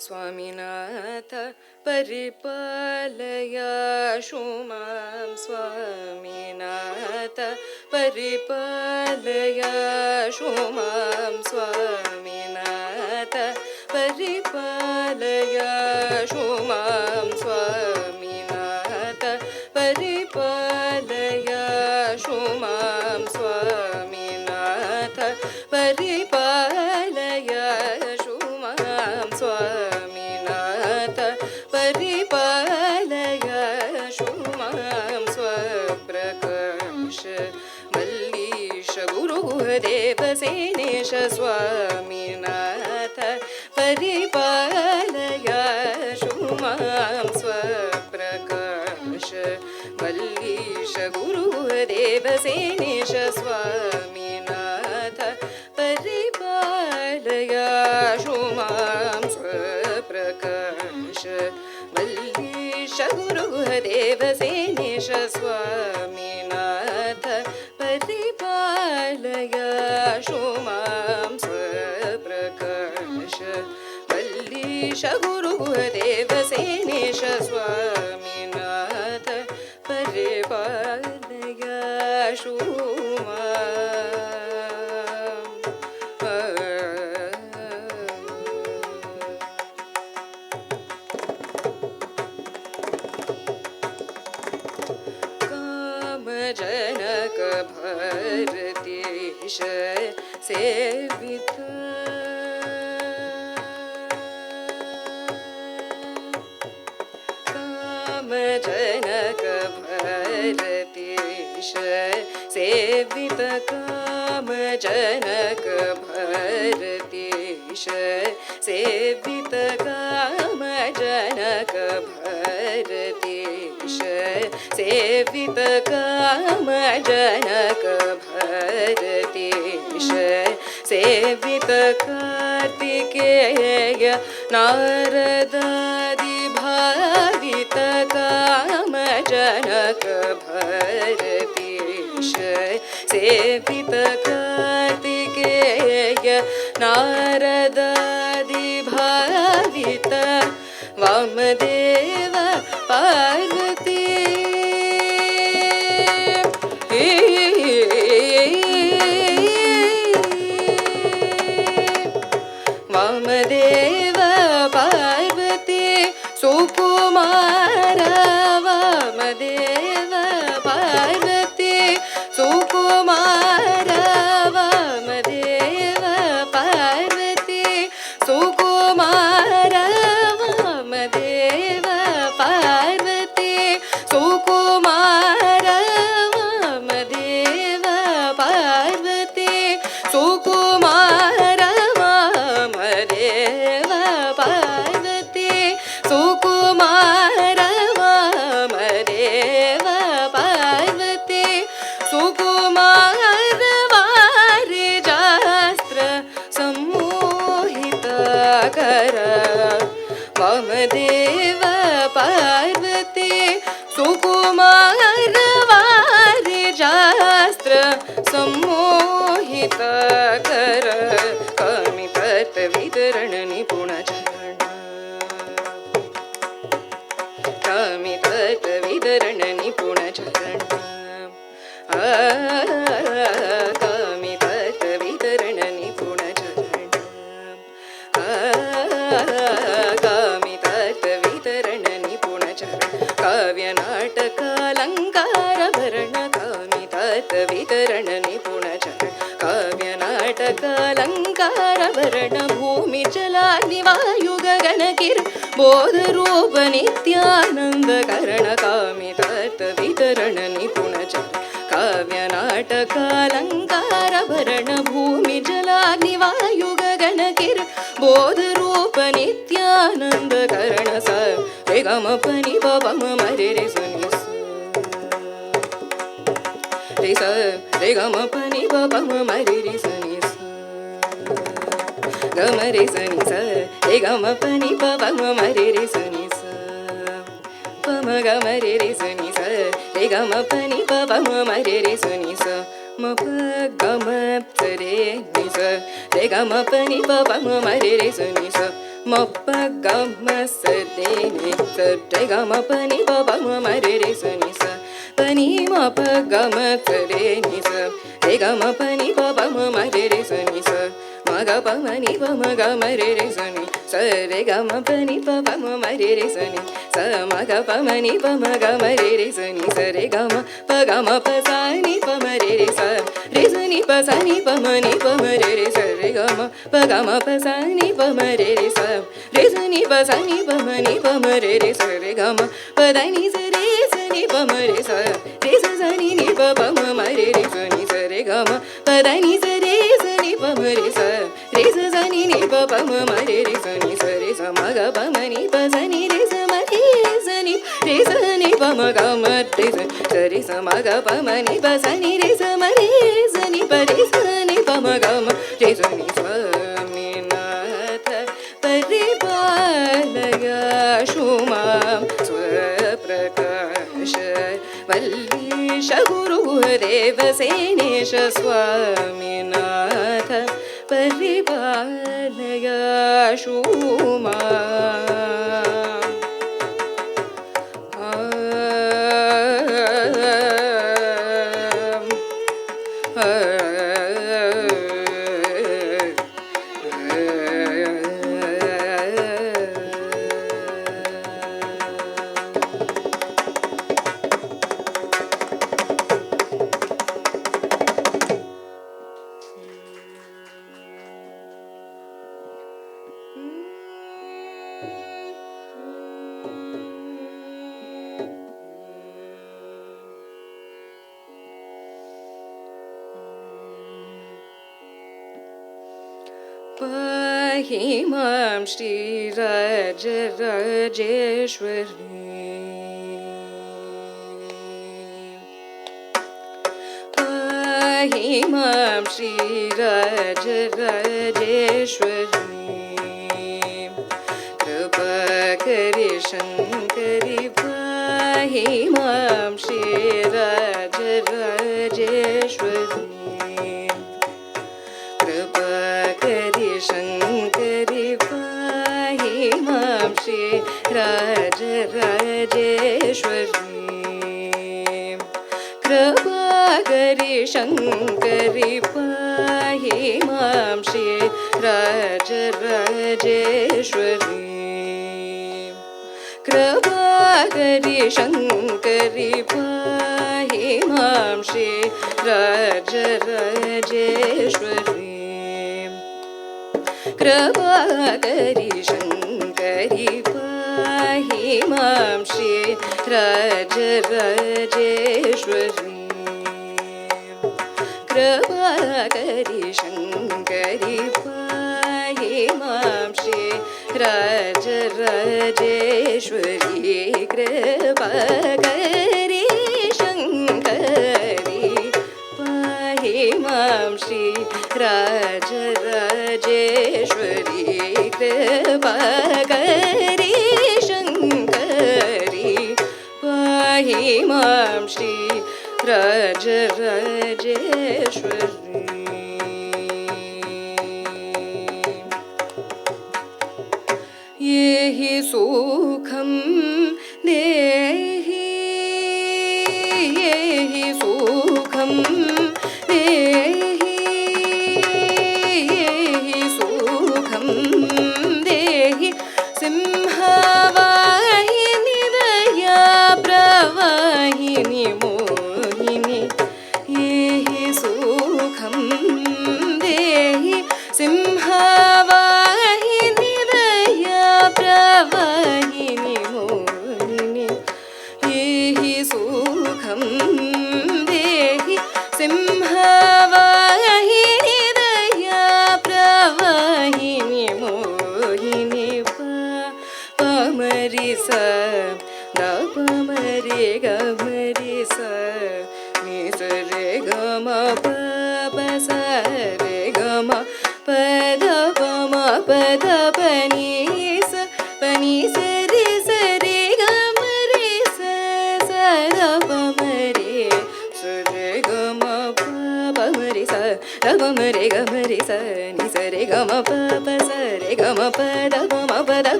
स्वामिनाथ परिपालय शुमां स्वामिनाथ परिपालय शुमां स्वामिनाथ परिपालय शुमां स्वामिनाथ परिपालय शुमां स्वामिनाथ परिपालय शुमां स्वामिनाथ परिपालय शुमां स्वप्रकाश मल्लीश गुरुदेव सेनेश स्वामिनाथ परिपालय शुमां स्वप्रकाश मल्लीश गुरुदेव सेनेश स्वामिनाथ परिपालय शुमां स्वप्रकाश मल्लीश गुरुदेव सेनेश स्वामिनाथ परिपालय शुमां स्वप्रकाश मल्लीश गुरुदेव सेनेश स्वामिनाथ परिपालय शुमां जनक भरतेश सेवित काम जनक भरतेश सेवित काम जनक भरतेश सेवित काम जनक भरतेश सेवित काम जनक भरतेश सेवित कार्तिकेय नारदादि भावित काम जनक भरतेश सेवित कार्तिकेय नारदादि भावित वामदेव पार्वती वामदेव पार्वती सुकुमार वामदेव पार्वती सुकुमार वामदेव पार्वती सुकुमार वामदेव पार्वती सुकुमार वामदेव पार्वती सुकुमार वामदेव पार्वती सुकुमार वामदेव पार्वती सुकुमार वारिजास्त्र सम्मोहित कर वामदेव पार्वती सुकुमार वारिजास्त्र सम्मोहित कर कामिपत वितरण निपुण चरण कामिपत वितरण निपुण चरण कामिपत वितरण निपुण चरण कामिपत वितरण निपुण चरण काव्य नाटक अलंकार भरण कामिपत वितरण निपुण चरण काव्य नाटक अलंकार भरण भूमि जलाग्नि वायु गगन किर बोध रूप नित्यानंद करण कामिपत वितरण निपुण चरण काव्य नाटक अलंकार भरण भूमि जलाग्नि वायु गगन किर बोध रूप नित्यानंद करण स रे ग म प नि प प म रे रे स नि स रे स रे ग म प नि प प म रे रे स नि स ग म रे स नि स रे ग म प नि प प म रे रे स नि स प म ग म रे रे स नि स रे ग म प नि प प म रे रे स नि स म प ग म रे नि स रे ग म प नि प प म रे रे स नि स ಮಪ್ಪ ಗಮ ಸದೆ ನಿ ಸರೆ ಗಮ ಪನಿ ಪಪ ಮ ರೆ ರೆ ಸ ನಿ ಸ ಪನಿ ಮಪ ಗಮ ಸರೆ ನಿ ಸ ರೆ ಗಮ ಪನಿ ಪಪ ಮ ರೆ ರೆ ಸ ನಿ ಸ ಮಗ ಪ ಮನಿ ಪ ಮ ಗ ಮ ರೆ ರೆ ಸ ನಿ ಸ ರೆ ಗಮ ಪನಿ ಪಪ ಮ ರೆ ರೆ ಸ ನಿ ಸ ಮಗ ಪ ಮನಿ ಪ ಮ ಗ ಮ ರೆ ರೆ ಸ ನಿ ಸ ರೆ ಗಮ ಪ ಗ ಮ ಪ ಸ ನಿ ಪ ಮ ರೆ ರೆ ಸ ರೆ ಸ ನಿ ಪ ಸ ನಿ ಪ ಮ ನಿ ಪ ಮ ರೆ ರೆ ಸ ರೆ ಗಮ ಪ ಗ ಮ ಪ ಸ ನಿ ಪ ಮ ರೆ ರೆ ಸ ರೆ ಸ ನಿ ಪ ಸ ನಿ ಪ ಮ ನಿ ಪ ಮ ರೆ ರೆ ಸ ರೆ ಗಮ ಪ ದ ನಿ ಸ ನಿ ಪ ಮ ರೆ ಸ ರೆ ಸ ಸ ನಿ ನಿ ಪ ಪ ಮ ಮ ರೆ ರೆ ಸ ನಿ ಸ ರೆ ಗಮ ಪ ದ ನಿ ಸ ನಿ ಪ ಮ ರೆ ಸ ರೆ ಸ ಸ ನಿ ನಿ ಪ ಪ ಮ ಮ ರೆ ರೆ ಸ ನಿ ಸ ರೆ ಸ ಮ ಗ ಪ ಮ ನಿ ಪ ಸ ನಿ ರೆ ಸ ಮ ರೆ ಸ ನಿ ರೆ ಸ ನಿ ಪ ಮ ಗ ಮ ರೆ ಸ ಸ ರೆ ಸ ಮ ಗ ಪ ಮ ನಿ ಪ ಸ ನಿ ರೆ ಸ ಮ ರೆ ಸ ನಿ ಪ ರೆ ಸ ನಿ ಪ ಮ ಗ ಮ ರೆ ಸ ನಿ ಸ್ವಾಮಿನಾಥ ಪರಿಪಾಲಯ ಶುಮಾಂ ಸ್ವಪ್ರಕಾಶ ವಲ್ಲೀಶ ಗುರುದೇವ ಸೇನೇಶ ಸ್ವಾಮಿನಾಥ ಪರಿಪಾಲಯ ಶುಮಾಂ पाहि मां श्रीराजराजेश्वरी पाहि मां श्रीराजराजेश्वरी कृपाकरि शङ्करि पाहि मां श्रीराजराजेश्वरी शङ्करि पाहि मां श्रीराजराजेश्वरी कृपाकरि शङ्करि पाहि मां श्रीराजराजेश्वरी कृपाकरि शङ्करि पाहि मां श्रीराजराजेश्वरी कृपाकरि शङ्करि पाहि मां श्रीराजराजेश्वरी कृपाकरि शङ्करि पाहि मां श्रीराजराजेश्वरी कृपाकरि शङ्करि पाहि मां श्रीराजराजेश्वरी कृपाकरि शङ्करि पाहि मां श्रीराजराजेश्वरी येहि सुखं देहि येहि सुखं देहि येहि सुखं देहि सिंहवाहिनि दया प्रवाहिनि मोहिनि येहि सुखं देहि सिंहवाहिनि दया प्रवाहिनि मोहिनि येहि सुखं देहि सिंहवाहिनि दया प्रवाहिनि मोहिनि पमरि स ग पमरि ग मरि स नि स रे ग म प प स रे ग म प द प म प द प नि स रे स रे ग म रे स स द प म रे स रे ग म प प म रे स द प म रे ग म ri sa ni sa re ga ma pa pa sa re ga ma pa da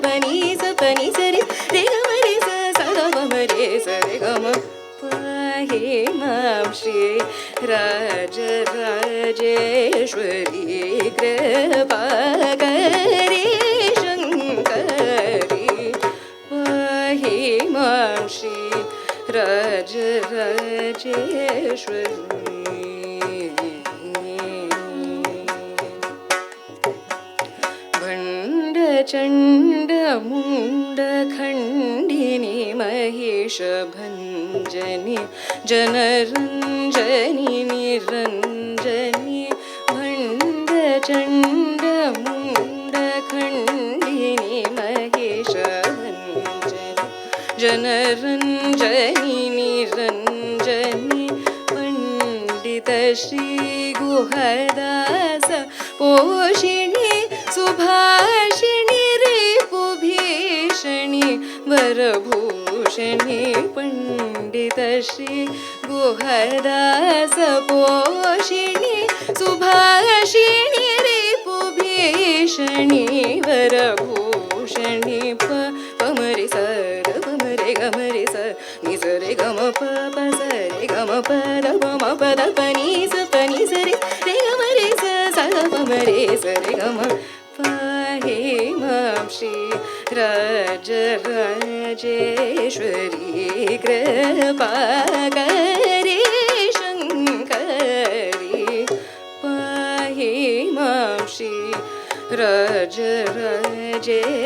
pa ni sa ri ga ma ri sa da pa ma re sa re ga ma pa he mam shri raja rajeshwari kripa kare shankari pahi mam shri raja rajeshwari Chand मुंड खंडिनी महेश भंजनी जनरंजनी निरंजनी भंड चंड मुंड खंडिनी महेश भंजनी जनरंजनी निरंजनी पंडित श्री गुहदास पोषिणी सुभाषिणी रिपुभीषणी वरभूषणी पंडित श्री गुहदास पोषिणी सुभाषिणी रिपुभीषणी वरभूषणी पमरि स पमरे गमरि स नि स रे गम प स रे गम प द प द प नि स रे गम रे स पमरे स रे गम पाहि मां श्री राज राजेश्वरी कृपा करे शंकरी पाहि मां श्री राज राजेश्वरी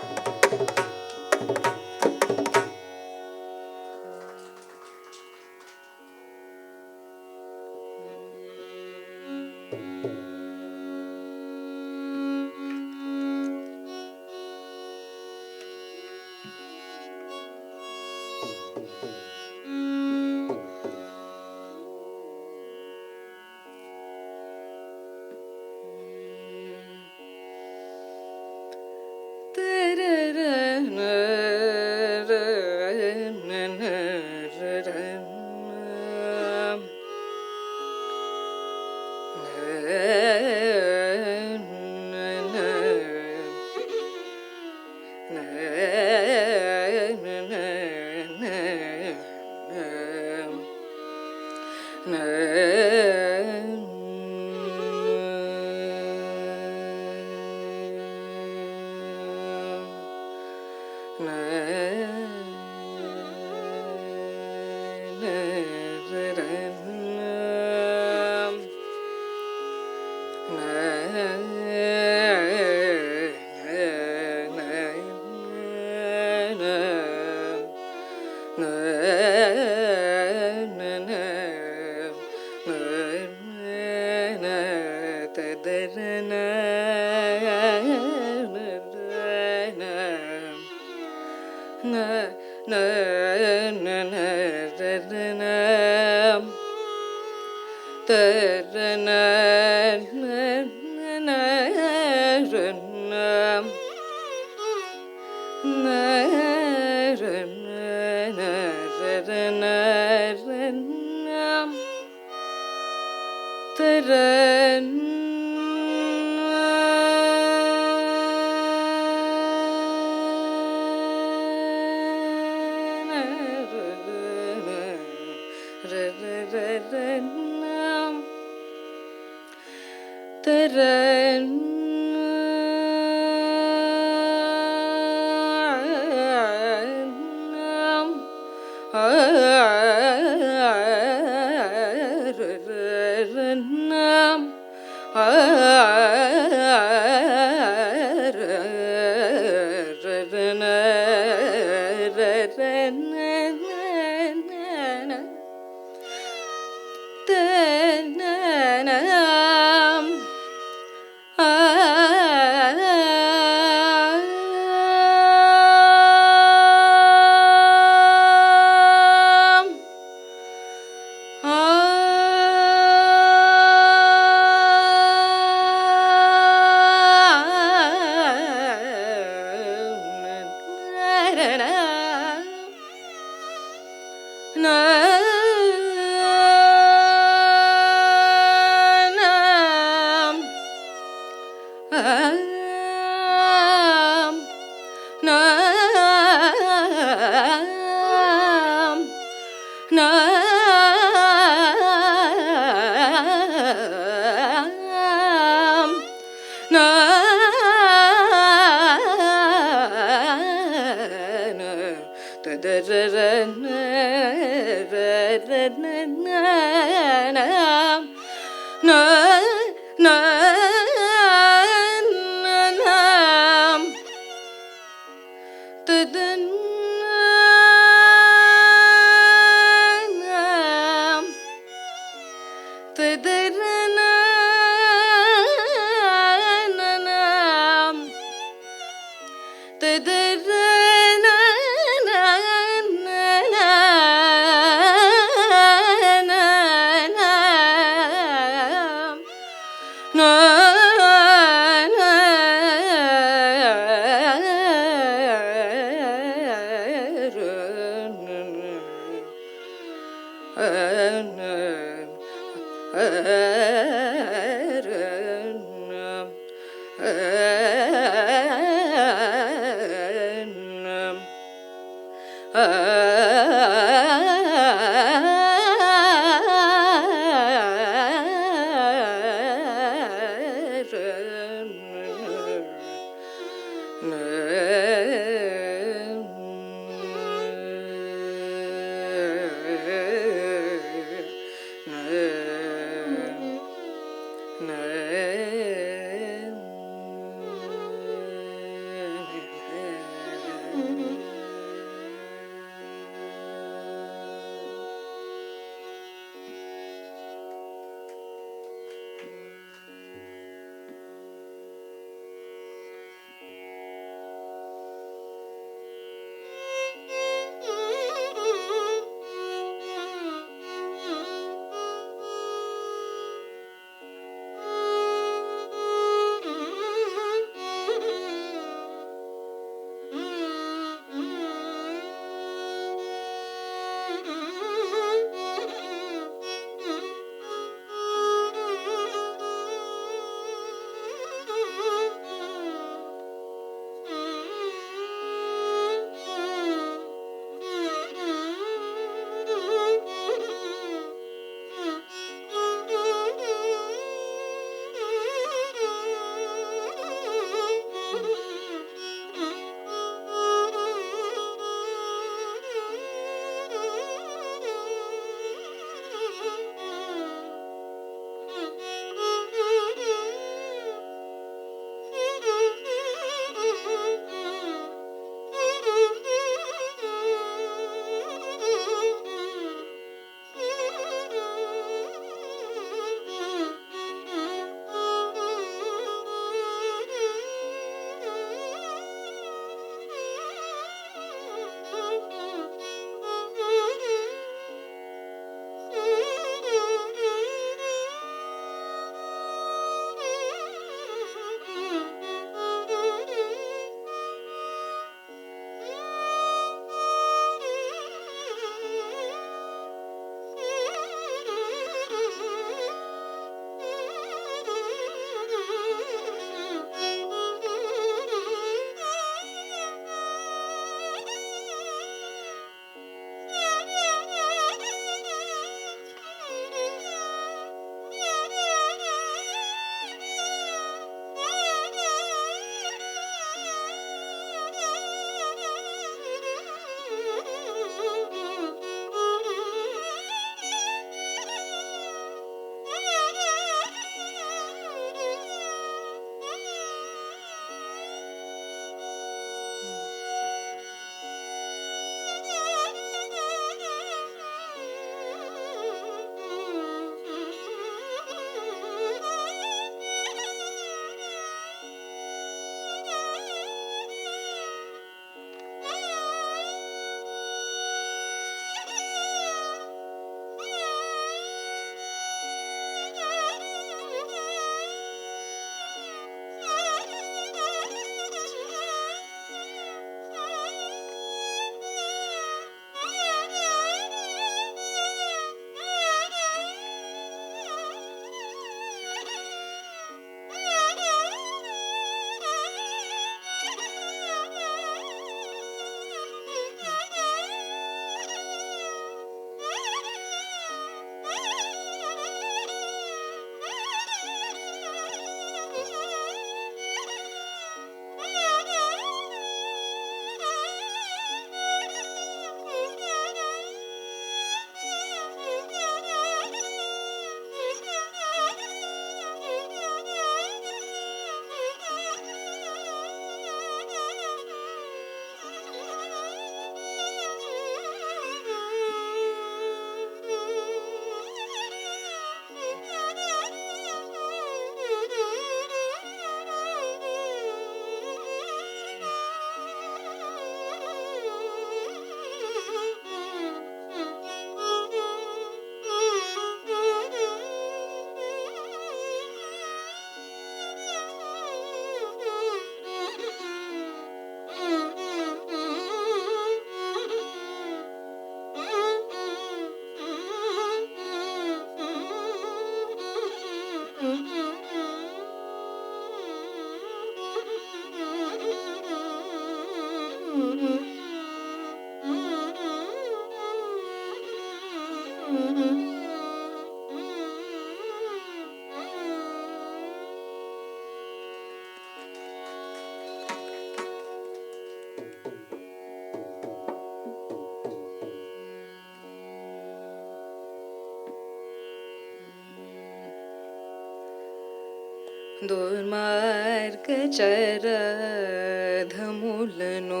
ದುರ್ಮಾರ್ಗಚರಧಮುಲನು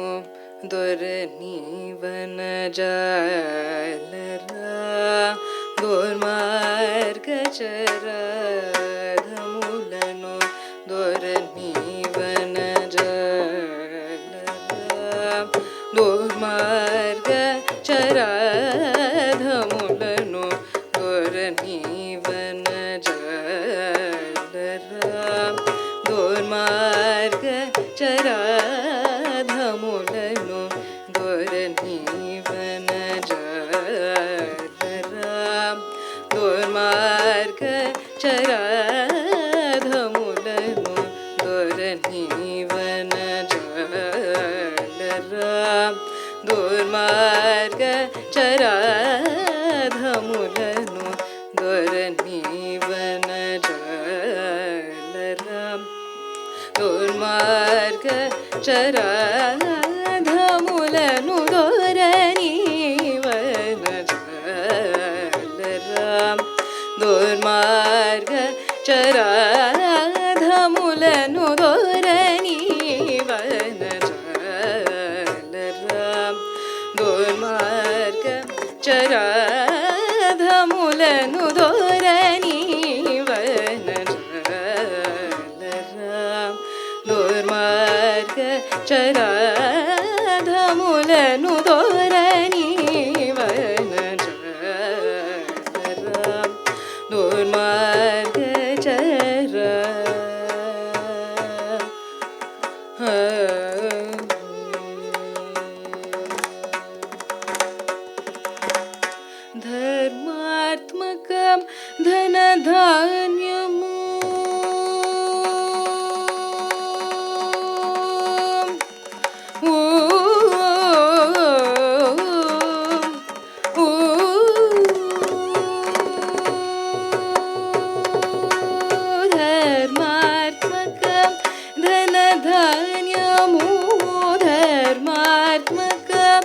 ದೊರನೀವನ ಜಾಲರ ದುರ್ಮಾರ್ಗಚರಧಮುಲನು ದೊರನೀವನ ಜಾಲರ ದುರ್ಮಾರ್ಗಚರಧಮುಲನು ದೊರನೀವನ ದುರ್ಮಾರ್ಗಚರಧಮುಲನು ದೊರನೀವನ ಜಾಲರ ದುರ್ಮಾರ್ಗಚರಧಮುಲನು ದೊರನೀವನ ಜಾಲರ ದುರ್ಮಾರ್ಗಚರಧಮುಲನು ದೊರನೀವನ ಜಾಲರ ದುರ್ಮಾರ್ಗಚರಧಮುಲನು ದೊರನೀವನ ಜಾಲರ ದುರ್ಮಾರ್ಗಚರಧಮುಲನು ದೊರನೀವನ ಜಾಲರ ದುರ್ಮಾರ್ಗಚರಧಮುಲನು ದೊರನೀವನ ಜಾಲರ ದುರ್ಮಾರ್ಗಚರಧಮುಲನು ದೊರನೀವನ ಜಾಲರ ದುರ್ಮಾರ್ಗಚರ ಧರ್ಮಾತ್ಮಕಂ ಧನಧಾನ್ಯಮು ಧರ್ಮಾತ್ಮಕಂ ಧನಧಾನ್ಯಮು ಧರ್ಮಾತ್ಮಕಂ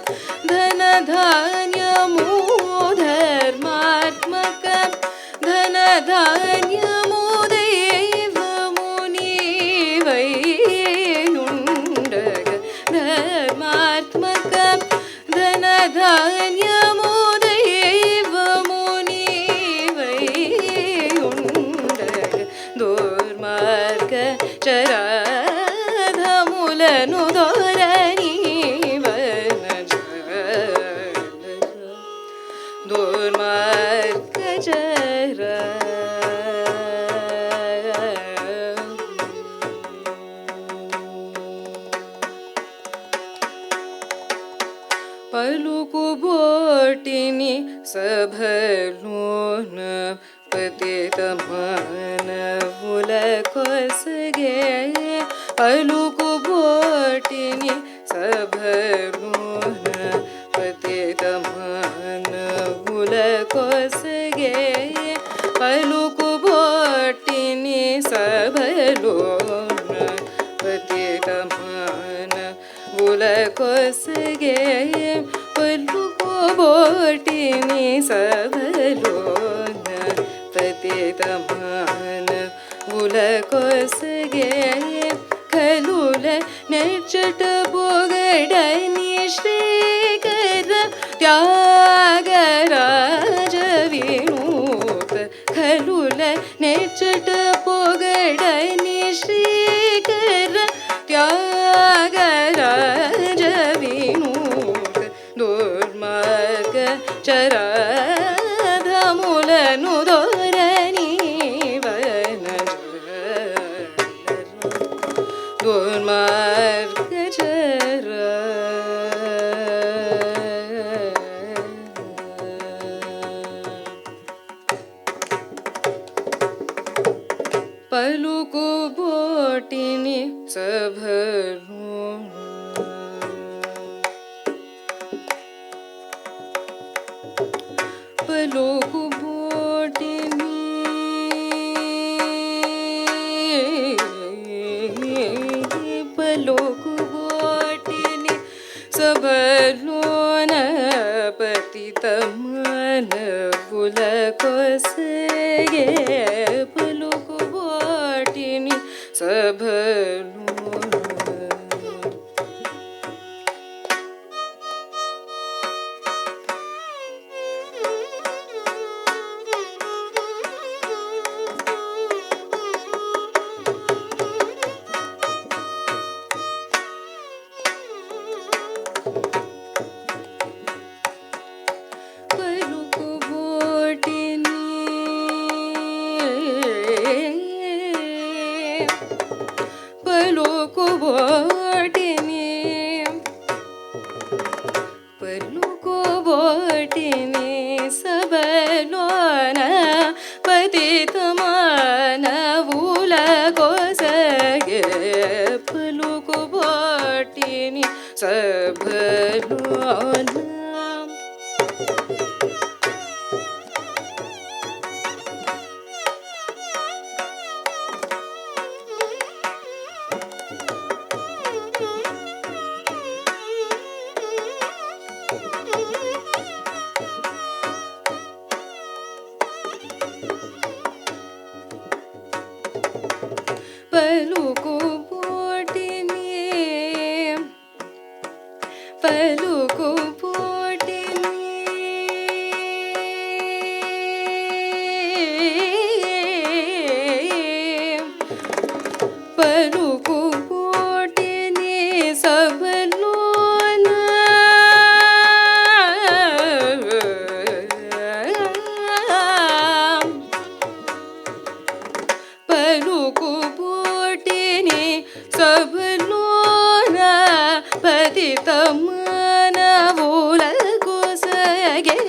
ಧನಧಾನ್ಯಮು ಧರ್ಮಾತ್ಮಕಂ ಧನಧಾನ್ಯಮು ದೈವಮು ನೀವೈಯುಂಡಗ ಧರ್ಮಾತ್ಮಕಂ ಧನಧಾನ್ಯಮು ದೈವಮು ನೀವೈಯುಂಡಗ ದುರ್ಮಾರ್ಗಚರಧಮುಲನು ದೊರನೀವನ ಜಾಲರ ದುರ್ಮಾರ್ಗಚರ పలుకు బోటిని సభలోన పతిత మానవుల కొసగే పలుకు బోటిని సభలోన పతిత మానవుల కొసగే పలుకు బోటిని సభలోన పతిత మానవుల కొసగే పలుకు బోటిని సభలోన పతిత మానవుల కొసగే కలుల నెచ్చట పొగడని శ్రీకర త్యాగరాజ వినూత కలుల నెచ్చట పొగడని శ్రీకర త్యాగరాజ వినూత దుర్మార్గచరధములను దొరనీవన జాలర దుర్మార్గచర పలుకు బోటిని సభలో పతిత మానవుల కొసగే పలుకు వాటిని సభలు పలుకుబోటిని సభలోన పతిత మానవుల కొసగే పలుకుబోటిని సభలోన పలుకుబోటిని సభలోన పలుకుబోటిని సభలోన పతిత మానవుల కొసగే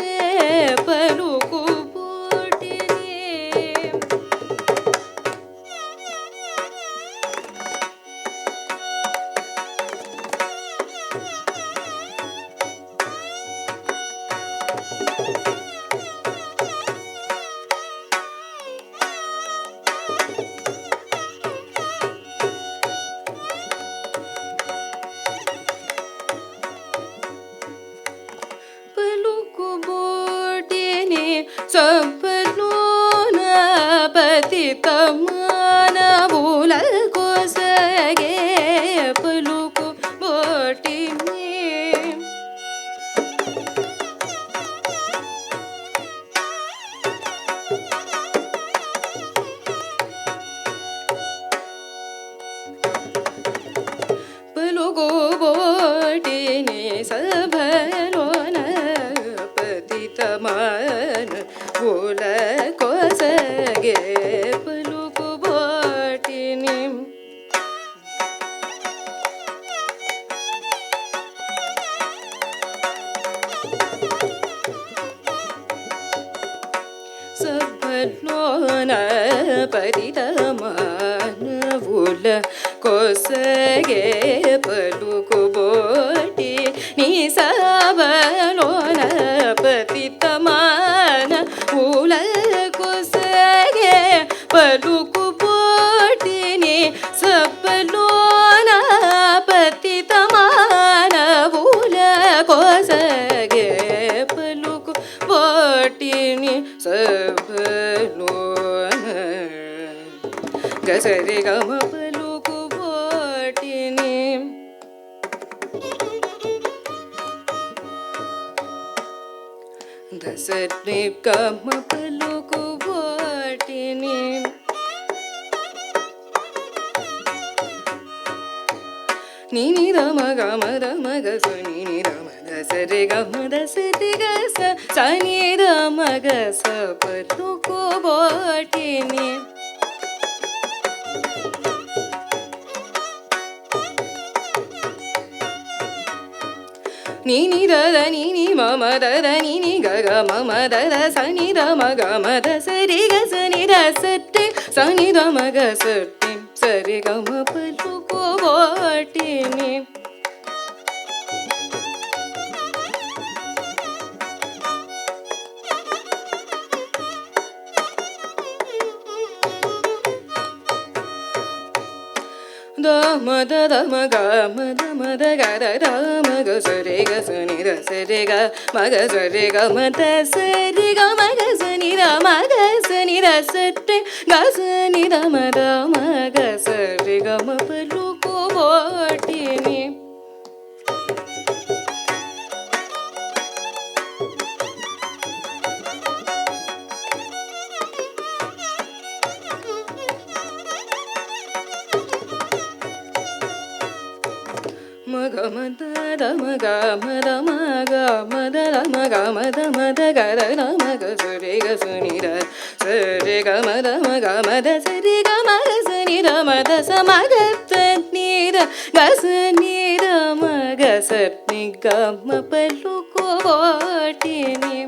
పలుకుబోటిని పలుకుబోటిని సభలోన పతిత మానవుల కొసగే పలుకుబోటిని పలుకుబోటిని సభలోన పతిత మానవుల కొసగే పలుకుబోటిని సభలోన పతిత మానవుల కొసగే పలుకుబోటి నీ సభలోన పతిత మానవుల కొసగే పలుకుబోటిని సభలోన పతిత మానవుల కొసగే పలుకుబోటిని సభలోన గసరి గమ పలుకుబోటిని దసరి గమ పలుకుబోటిని నిని రమ గమ రమ గస నిని రమ దసరి గమ దసరి గస సని రమ గస పలుకుబోటిని నీని దద నీని మమ దద నీని గగ మమ దద సని దమ గమ ద సరి గ సని ద సట్టి సని దమ గ సట్టి సరి గమ పలుకుబోటిని மத மக மத மத கர மக சரி க சனி ர சரி க மக சரி க மத சரி க மக சனி ர மக சனி ர சரி க சனி ர மத மக சரி க ம பலு கோட்டினி மக மத மக மத மக மத மக மத மத கர மக சரி க சனி ர சரி க மத மக மத சரி க மக சனி ர மத ச மக சனி ர க சனி ர மக சனி க ம பலு கோட்டினி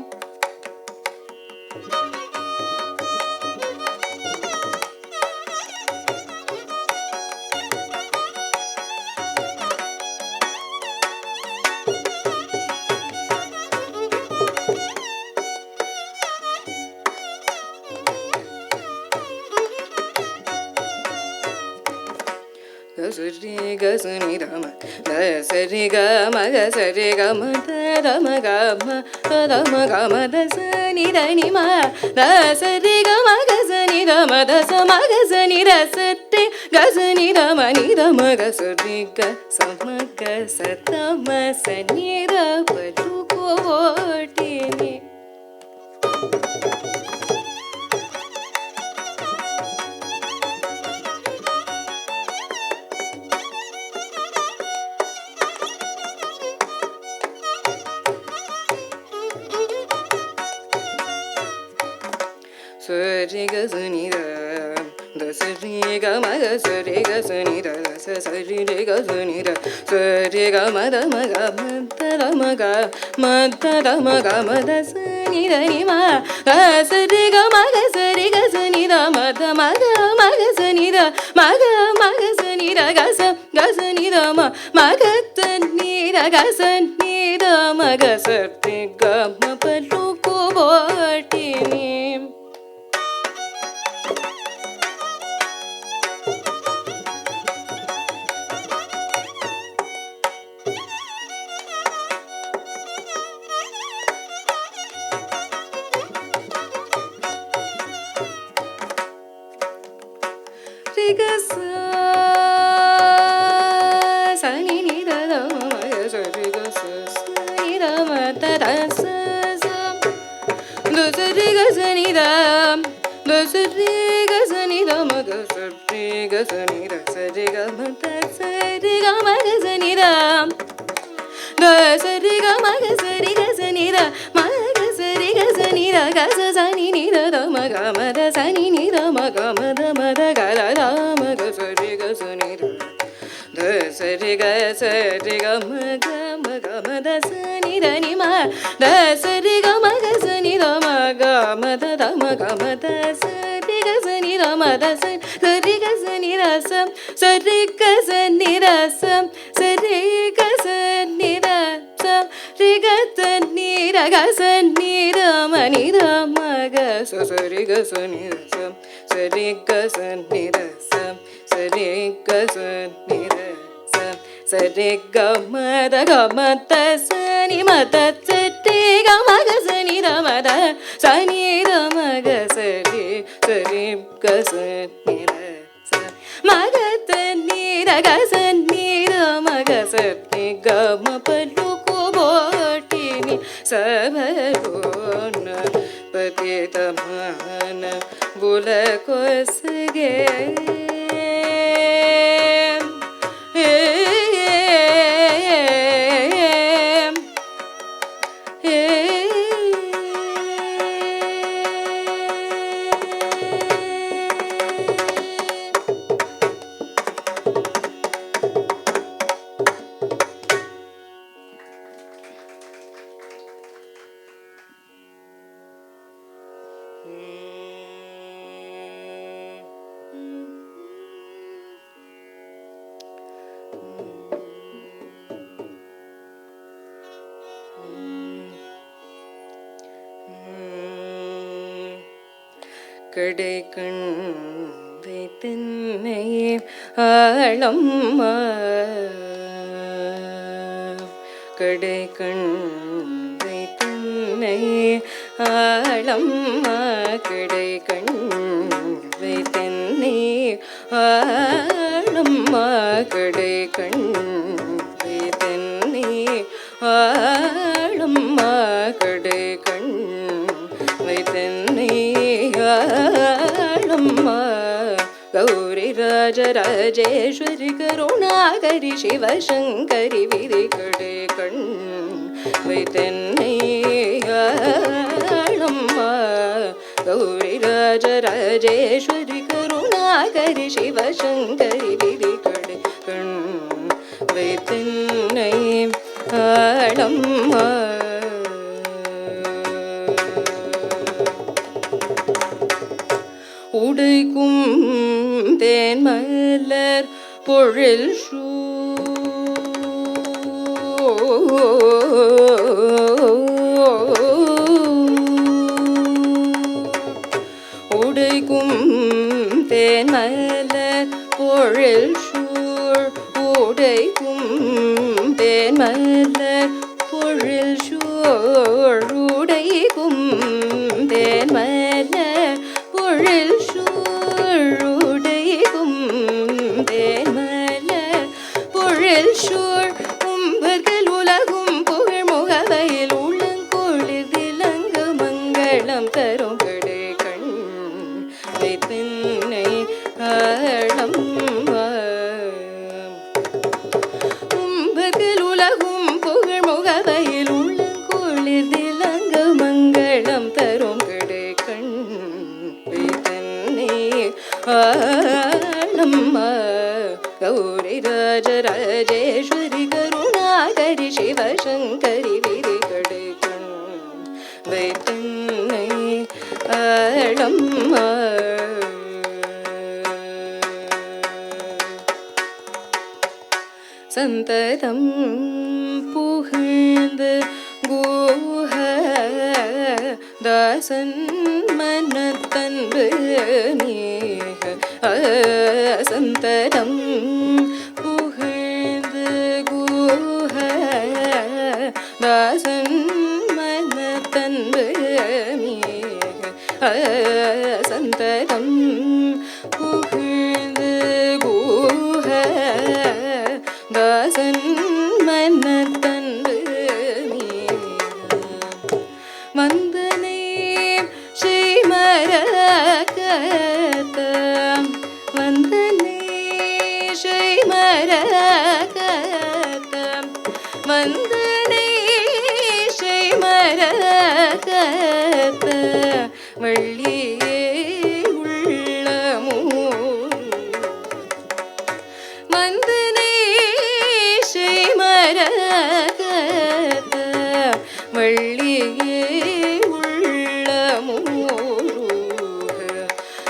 சரி க சனி ரம க சரி க மக சரி க மத ரம க ம ரம க மத சனி ரணி ம த சரி க மக சனி ரம த ச மக சனி ர சரி க சனி ரம நி ரம க சரி க சம க சதம சனி ர பலு கோட்டினி சரி க சனி ர த சரி க மக சரி க சனி ர ச சரி re க சனி ர சரி க மத மக மத ர மக மத ர மக மத சனி ர நி ம க சரி க மக சரி க சனி ர மத மக மக சனி ர மக மக சனி ர க சனி ர ம மக சனி ர க சனி ர மக சரி க ம பலு கோட்டினி ரிக சனி நி த த ம க சரி க சனி ர ம த ர ச ச த சரி க சனி ர த சரி க சனி ர ம க சரி க சனி ர சரி க ம த சரி க ம க சனி ர த சரி க ம க சரி க சனி ர ம க சரி க சனி ர க ச சனி நி ர த ம க ம த சனி நி ர ம க ம த ம த க ர ர ம க சரி க சனி ர த சரி க ம க ம க ம த சனி ர நி ம த சரி க ம க சனி ர ம க ம த த ம க ம த சரி க சனி ர ம த சரி க சனி ர ச சரி க சனி ர ச சரி க சனி ர ச ரி க சனி ர க சனி ர ம நி ர ம க ச சரி க சனி ர ச சரி க சனி ர ச சரி க சனி ர ச சரி க ம த க ம த சனி ம த சரி க ம க சனி ர ம த சனி ர ம க சரி சரி க சனி ர ச ம க சனி ர க சனி ர ம க சரி க ம பலு கோட்டினி சபரோன ಪತಿತ ಮಾನ ಬುಲ ಕೊಸಗೆ கடை கண் வைத்தன்னையே ஆளம்மா கடை கண் வைத்தன்னை ஆளம்மா கடை கண் வைத்தன்னை ஆளம்மா கடை கண் வைத்தன்னை ஆளம்மா கடை கண் வைத்தன்னை ஆளம்மா गौरी राजराजेश्वरी करुणाकरी शिवशंकरी विधि कड़े कण् वैतन्नै आळम्मा गौरी राजराजेश्वरी करुणाकरी शिवशंकरी विधि कड़े कण् वैतन्नै आळम्मा உடைக்கும் தேன்மலர் பொழில் உடைக்கும் தேன்மலர் பொழில் சூழ் உடைக்கும் தேன்மலர் பொழில் சூழ் உடைக்கும் தேன்மலர் பொழில் சூழுடையும் தேன்மலர் பொழில் சூழ் கும்பர்கள் உலகும் புகழ் முகவையில் உள்ளங்கொழில் திலங்கு மங்களம் தரும் கடை கண் வைத்தன்னை ஆளம்மா கும்பர்கள் உலகும் புகழ் முகவையில் உள்ளங்கொழில் திலங்கு மங்களம் தரும் கடை கண் ஆளம்மா गौरी राजराजेश्वरी करुणाकरी शिवशंकरी विधि कड़े कण् वैतन्नै आळम्मा சந்ததம் புகழ்ந்து குஹ தாசன் மனத்தன்பு நீக சந்ததம் புகழ்ந்து குஹ தாசன் மனத்தன்பு நீக சந்ததம் புகழ்ந்து குஹ தாசன் மனத்தன்பு வந்தனை ஸ்ரீமரகத வந்தனை ஸ்ரீமரகத வந்தனை ஸ்ரீமரகத வள்ளியே உள்ளமோ வந்தனை ஸ்ரீமரகத வள்ளியே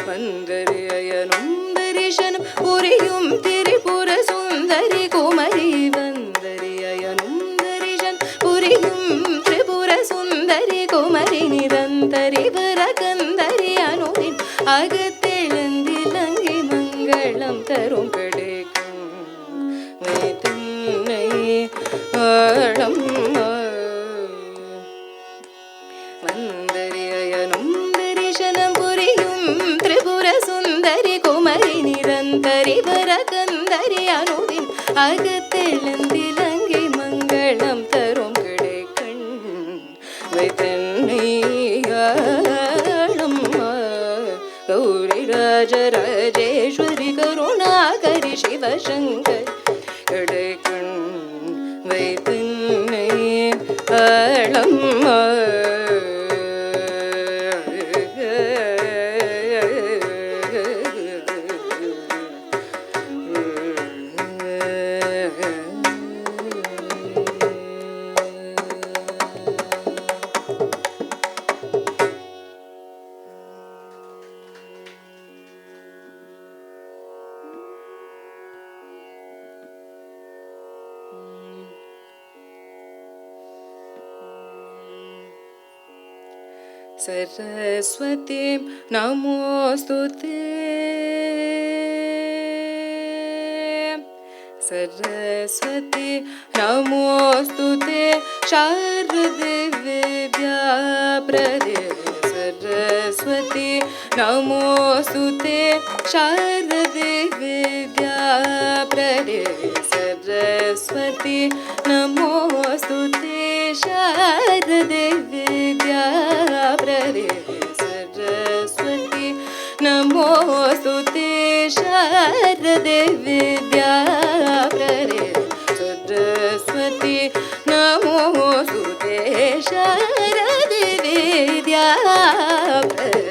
வந்தரியனும் தரிசனம் புரியும் திரிபுர சுந்தரி குமரி வந்தரியனும் தரிசனம் புரியும் திரிபுர சுந்தரி குமரி நிரந்தரி வரகந்தரி அனுதின் அகத்தெழுந்திலங்கி மங்களம் தரும் கிடைக்கும் வைத்தன்னை ஆளம்மா வந்தரியனும் தரிசனம் புரியும் திரிபுர சுந்தரி குமரி நிரந்தரி வரகந்தரி அனுதின் அகத்தெழுந்திலங்கி மங்களம் தரும் கிடைக்கண் வைத்தன்னை ஆளம்மா गौरी राजराजेश्वरी करुणाकरी शिवशंकर कड़कण वैतन्नै आळम्मा सरस्वती, नमोस्तुते। सरस्वती नमोस्तुते शारदे विद्याप्रदे सरस्वती नमोस्तुते शारदे विद्याप्रदे सरस्वती नमोस्तुते शारदे विद्याप्रदे सरस्वती नमोस्तुते शारदे विद्याप्रदे सरस्वती नमोस्तुते शारदे विद्याप्रदे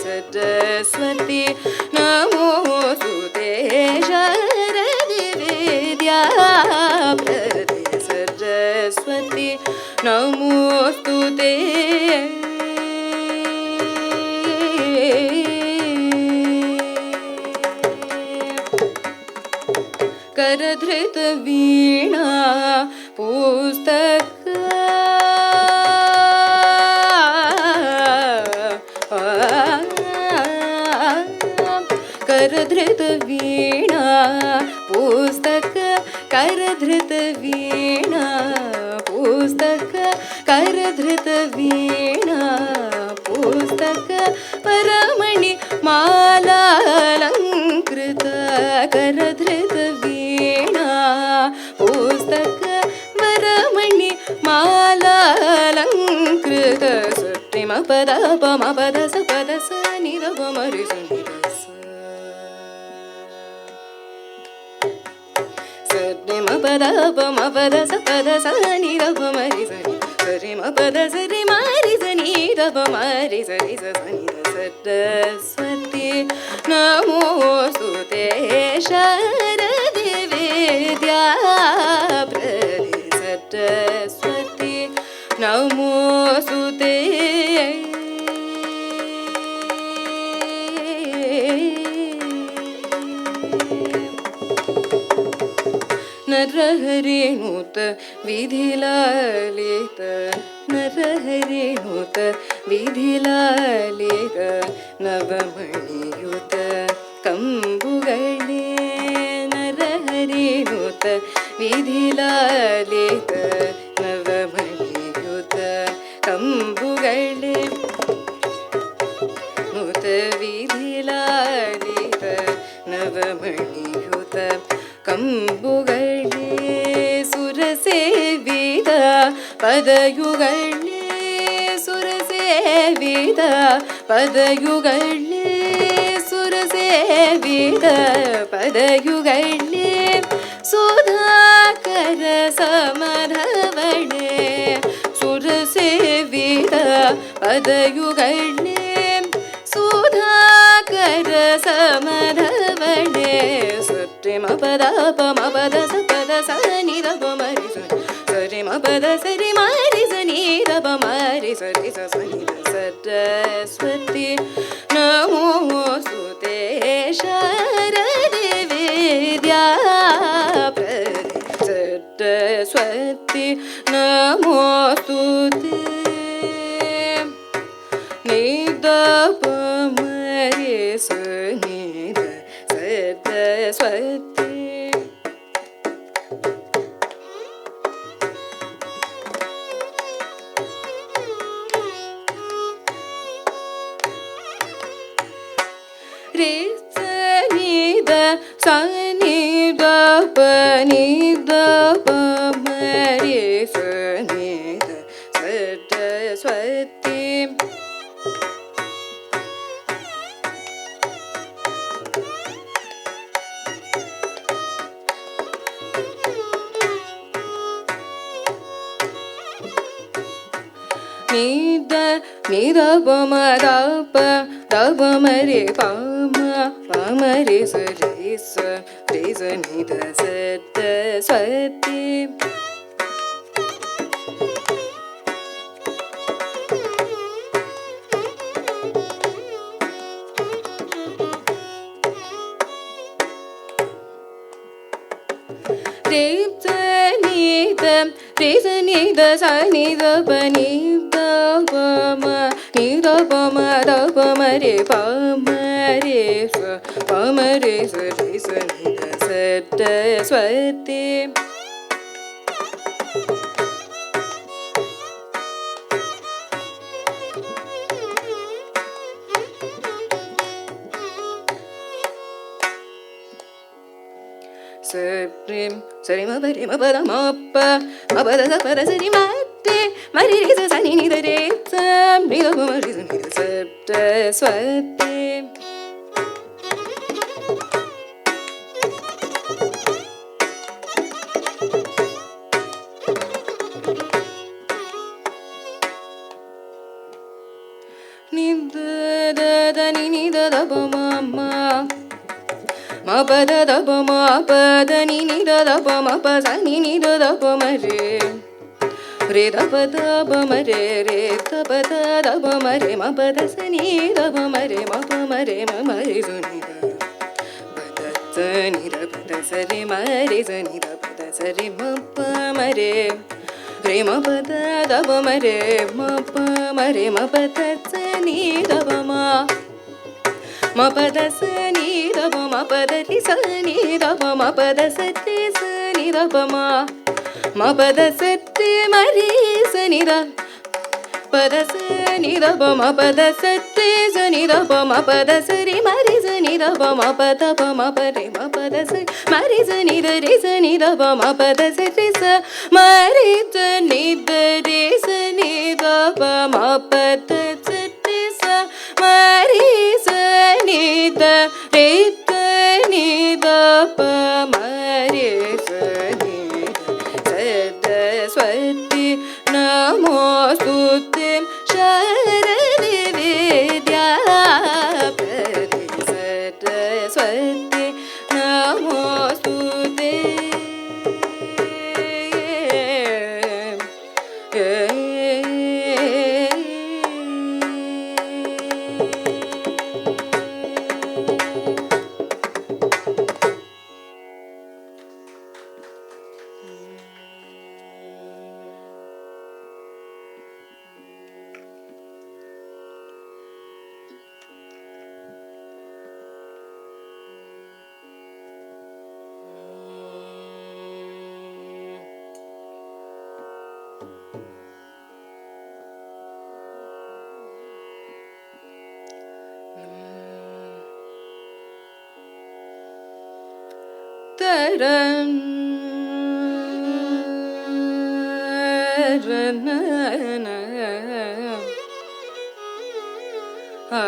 सरस्वती नमोस्तुते शारदे विद्याप्रदे सरस्वती नमोस्तुते करधृत वीणा पुस्तक करधृत वीणा पुस्तक करधृत वीणा पुस्तक करधृत वीणा पुस्तक परमणि मालालंकृत करधृत वीणा पुस्तक वरमणि मालालंकृत सुत्रिम पद पम पद स पद स नि द प म रि स नि द स सुत्रिम पद पम पद स पद स नि द प म रि स नि सरिम पद स रि म रि स नि द प म रि स रि स स नि द सरस्वती नमोस्तुते शारदे विद्याप्रदे सरस्वती नमोस्तुते नरहरिणुत विधिलालित नरहरिणुत विधिलालित नवमणियुत कंबुगळे नरहरिणुत विधिलालित नवमणियुत कंबुगळे नुत विधिलालित नवमणियुत कंबुगळे सुरसेवित पदयुगळे सुरसेवित पदयुगळे सुरसेवित पदयुगळे सुधाकर समधवणे सुरसेवित पदयुगळे सुधाकर समधवणे सुत्रिम पद पम पद स पद स नि द प म रि स सरिम पद स रि म रि स नि द प म रि स रि स स नि द सरस्वती नमोस्तुते शारदे विद्याप्रदे सरस्वती नमोस्तुते नि द प म रि स नि द सरस्वती रे स नि द स नि द प नि द प म रि स नि द सरस्वती नि द प म द प म रे प म रे स रे स नि द सरस्वती रे स नि द रे स नि द स नि द प नि द प म नि द प म द प म रे स प म रे स रे स नि द स ಸರಸ್ವತಿ ಸರಿ ಮ ಬರಿ ಮ ಪದ ಮಪ್ಪ ಮ ಪದ ಸ ಪದ ಸರಿ ಮತ್ತೆ ಮರಿ ರಿ ಸ ನಿ ನಿ ದ ರೇ ಸ ನಿ ದ ಪ ಮ ರಿ ಸ ನಿ ದ ಸರಸ್ವತಿ ನಿ ದ ದ ದ ನಿ ನಿ ದ ದ ಪ ಮ ಮ ಮ ಪದ ದ ಪ ಮ ಪದ ನಿ ನಿ ದ ದ ಪ ಮ ಪ ಸ ನಿ ನಿ ದ ದ ಪ ಮ ರೇ ದ ಪ ದ ಪ ಮ ರೇ ದ ಪ ದ ದ ಪ ಮ ರೇ ಮ ಪ ದ ಸ ನಿ ದ ಪ ಮ ರೇ ಮ ಪ ಮ ರೇ ಮ ಮ ರೇ ಸ ನಿ ದ ಪ ದ ಸ ನಿ ದ ಪ ದ ಸ ರೇ ಮ ರೇ ಸ ನಿ ದ ಪ ದ ಸ ರೇ ಮ ಪ ಮ ರೇ ರೇ ಮ ಪ ದ ದ ಪ ಮ ರೇ ಮ ಪ ಮ ರೇ ಮ ಪ ದ ಸ ನಿ ದ ಪ ಮ ಮ ಪದ ಸ ನಿ ದ ಪ ಮ ಪದ ರಿ ಸ ನಿ ದ ಪ ಮ ಪದ ಸ ರಿ ಸ ನಿ ದ ಪ ಮ ಮ ಪದ ಸ ರಿ ಮ ರಿ ಸ ನಿ ದ ಪದ ಸ ನಿ ದ ಪ ಮ ಪದ ಸ ರಿ ಸ ನಿ ದ ಪ ಮ ಪದ ಸ ರಿ ಮ ರಿ ಸ ನಿ ದ ಪ ಮ ಪದ ಪ ಮ ಪ ರೆ ಮ ಪದ ಸ ಮ ರಿ ಸ ನಿ ದ ರಿ ಸ ನಿ ದ ಪ ಮ ಪದ ಸ ರಿ ಸ ಮ ರಿ ಸ ನಿ ದ ರಿ ಸ ನಿ ದ ಪ ಮ ಪದ ಸ ರಿ ಸ ಮ ರಿ ಸ ನಿ ದ ರಿ ಸ ನಿ ದ ಪ ಮ ರಿ ಸ ನಿ Saraswati ನಮೋಸ್ತುತೆ Sharadi Vidyapati Saraswati ನಮೋಸ್ತುತೆ ತರನ್ na.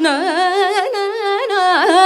na na na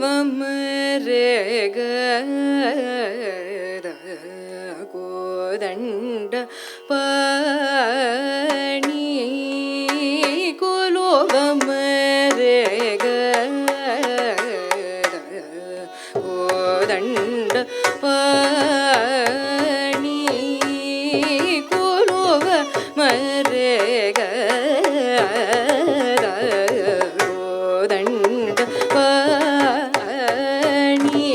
ಮರೆ ಗ ಕೋದಂಡ ಪಾಣಿ ಕೊಲುವ ಮರೆ ಗ ಕೋದಂಡ ಪಾಣಿ ಕೊಲುವ ಮರೆ ಗ ಕೋದಂಡ ಪಾಣಿ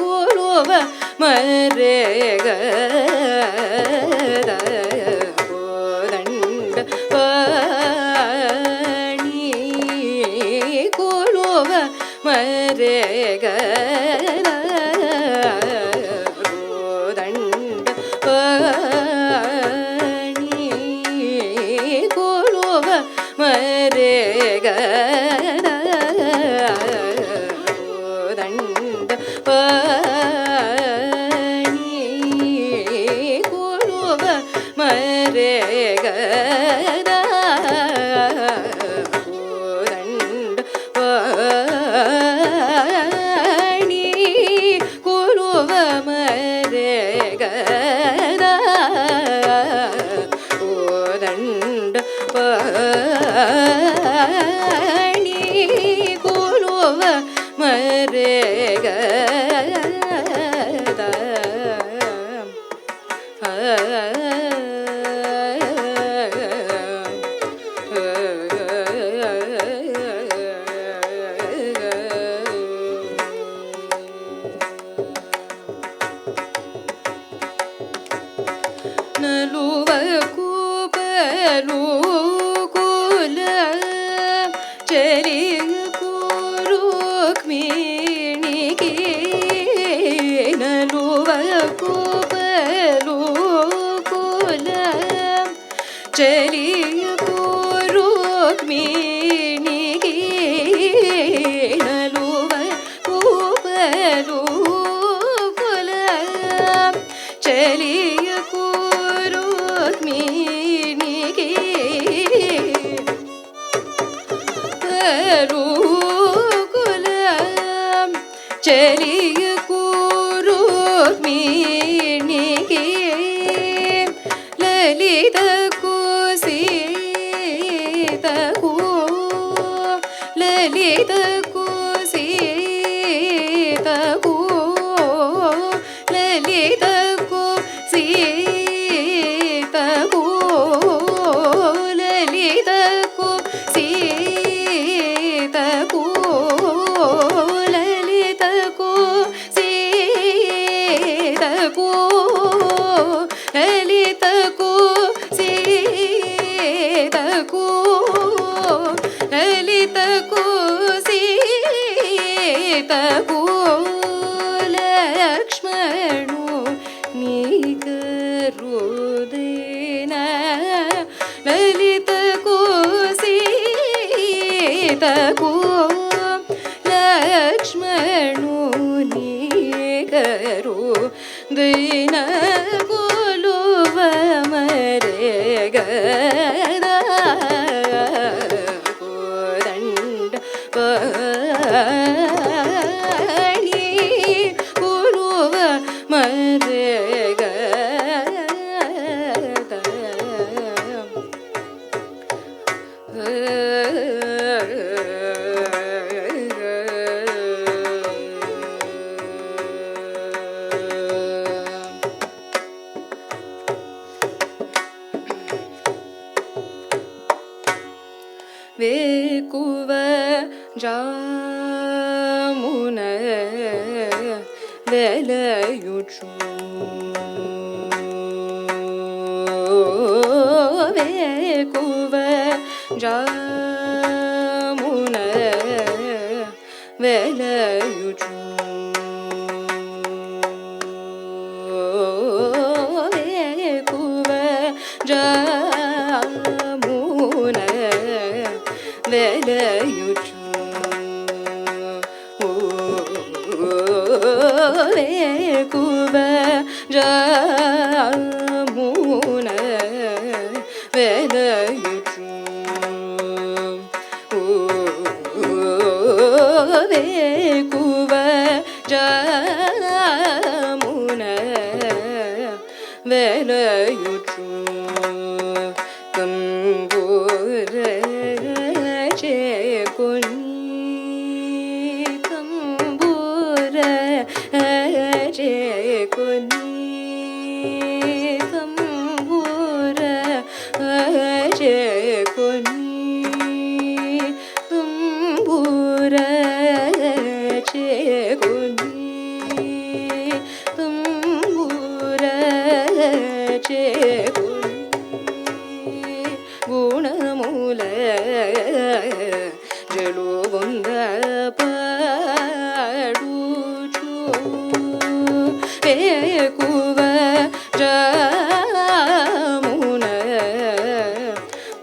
ಕೊಲುವ ಮರೆ ಗ ಕೋದಂಡ ಪಾಣಿ ಕೊಲುವ ಮರೆ ಗ ಕೋದಂಡ ಪಾಣಿ ಕೊಲುವ ಮರೆ ಗ ಕೋದಂಡ ಪಾಣಿ ಕೊಲುವ ಮರೆ ಗ ಕೋದಂಡ ಪಾಣಿ ಕೊಲುವ ಮರೆ ಗ ಕೋದಂಡ ಪಾಣಿ ಕೊಲುವ ಮರೆ ಗ ನಲುವ ಕೂಪಲು ಕುಲ ಚಲಿಯ ಕುರುಕ್ಮಿಣಿಗೆ ನಲುವ ಕೂಪಲು ಕುಲ ಚಲಿಯ ಕುರುಕ್ಮಿಣಿಗೆ ನಲುವ ಕೂಪಲು ಕುಲ ಚಲಿಯ ಕುರುಕ್ಮಿಣಿಗೆ ಕುಲ ಚಲಿಯ ಕುರುಕ್ಮಿಣಿಗೆ ಲಲಿತ ಕುಸಿತ ಕೂ ಲಲಿತ ಕುಸಿತ ಕೂ ಲಲಿತ ಕುಸಿತ ಕೂ ಲಲಿತ ಕುಸಿತ ಕೂ ಲಲಿತ ಕುಸಿತ ಕೂ ಲಲಿತ ಕುಸಿತ ಕೂ ಲಲಿತ ಕುಸಿತ ಕೂ ಲಕ್ಷ್ಮಣು ನೀಕರುದೇನ ಲಲಿತ ಕುಸಿತ ಕೂ ಲಕ್ಷ್ಮಣು ನೀಕರು ದಿನ ಕೊಲುವ ಮರೆ ಗ ಕೋದಂಡ ಪಾಣಿ ಕೊಲುವ ಮರೆ ಗ ವೇಕುವ ಜಾಮುನ ವೆಲಯುಚು ವೇಕುವ ಜಾಮುನ ವೆಲಯುಚು ವೇಕುವ ಜಾಮುನ ವೆಲಯುಚು ವೇಕುವ ಜಾಮುನ ವೆಲಯುಚು ವೇಕುವ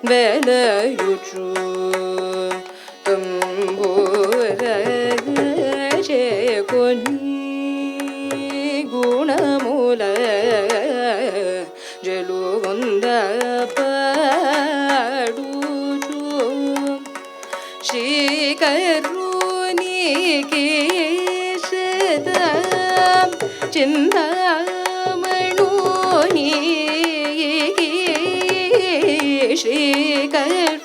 వెలయుచు తంబూర చేకొని గుణముల జలువంద పాడుచు శ్రీకరునికి చింతామణి శ్రీకరునికి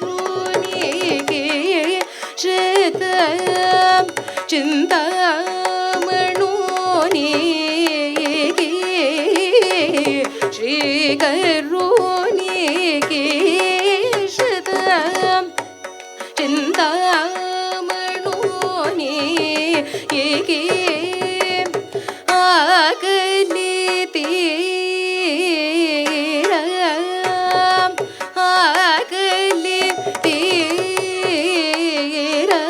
శ్రీత చింతామణి శ్రీకరునికి శ్రీత చింతామణి ఆకలి తీరా ఆకలి తీరా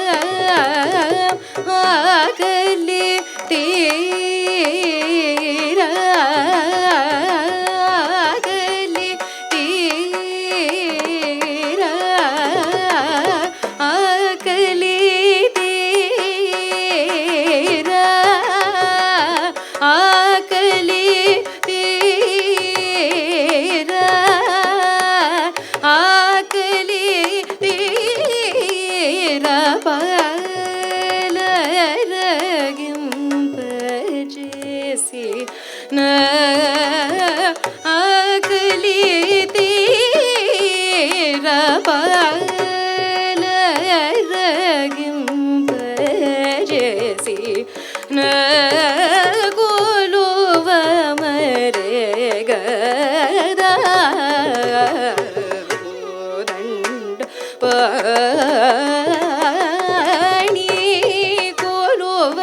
ఆకలి తీరా ఆకలి తీరా ఆకలి తీరా ఆకలి తీరా ఆకలి తీరా పాలరగింపజేసి నా ఆకలి తీరా పాలరగింపజేసి నా కొలువ మరే గదా దండ పాణి కొలువ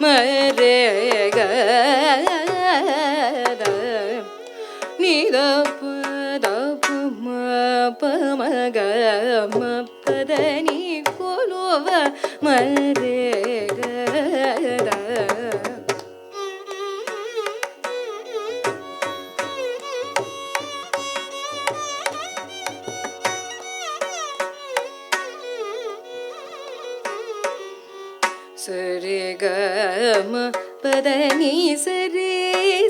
మరే గదా నిద పద పమగ పదని కొలువ మరే గదా సరి గమ పదని సరి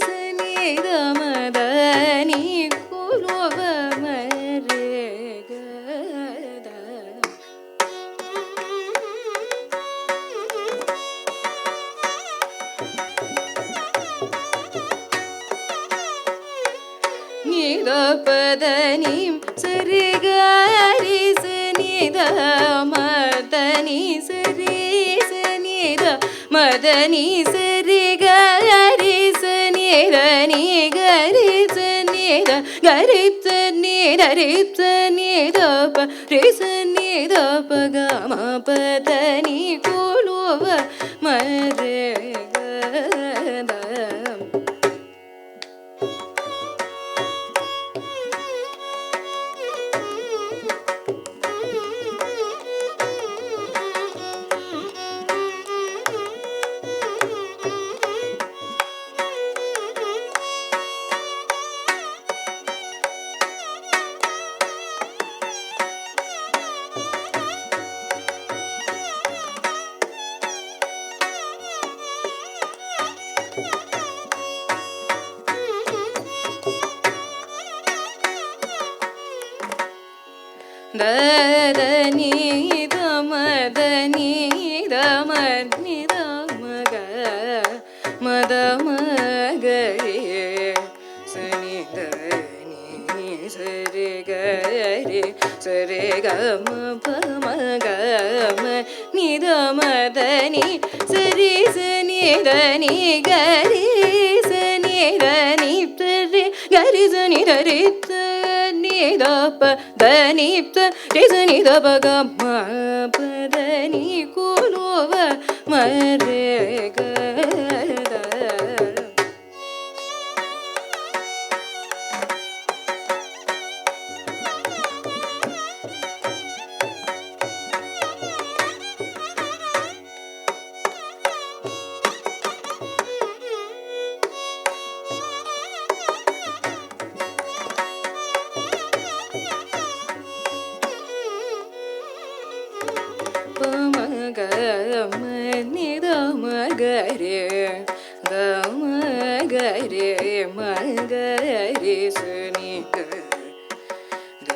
సని గమదని కొలువ మరే గదా నిద పదని సరి గరి సని ద మదని సరి మదని సరి గరి సని దని గరి సని గరి సని రి సని ద ప రి సని ద ప గ మ పదని కొలువ మరే గదా దని దమదని దమని దమగ మద మగరి సని దని సరి గరి సరి గమ పమగ నిద మదని సరి సని దని గరి సని దని సరి గరి సని రి ద ప దని రి సని ద ప గ మ పదని కొలువ మరే గదా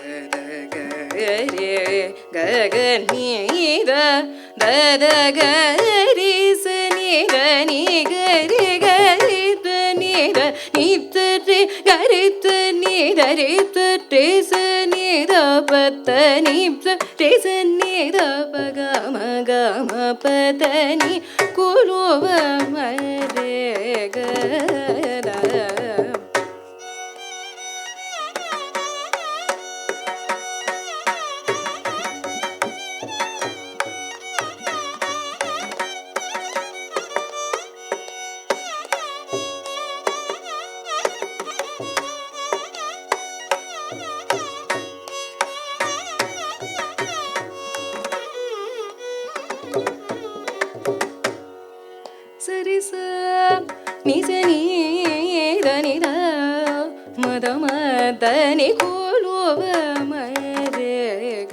ಗರಿ ಗಗನೀದ ದದ ಗರಿ ಸನಿದ ನೀ ಗರಿ ಗರಿತ ನೀದ ನಿತ್ರಿ ಗರಿತ ನೀದ ರಿತ ಟೇಸ ನೀದ ಪತ್ತ ನಿಪ್ತ ಟೇಸ ನೀದ ಪಗ ಮಗ ಮ ಪದ ನಿ ಕುರುವ ಮರೆ ಗದ ಸರಿಸ ನಿಜ ನೀದ ನಿದ ಮದ ಮದನಿ ಕೋಲುವ ಮರೆಗ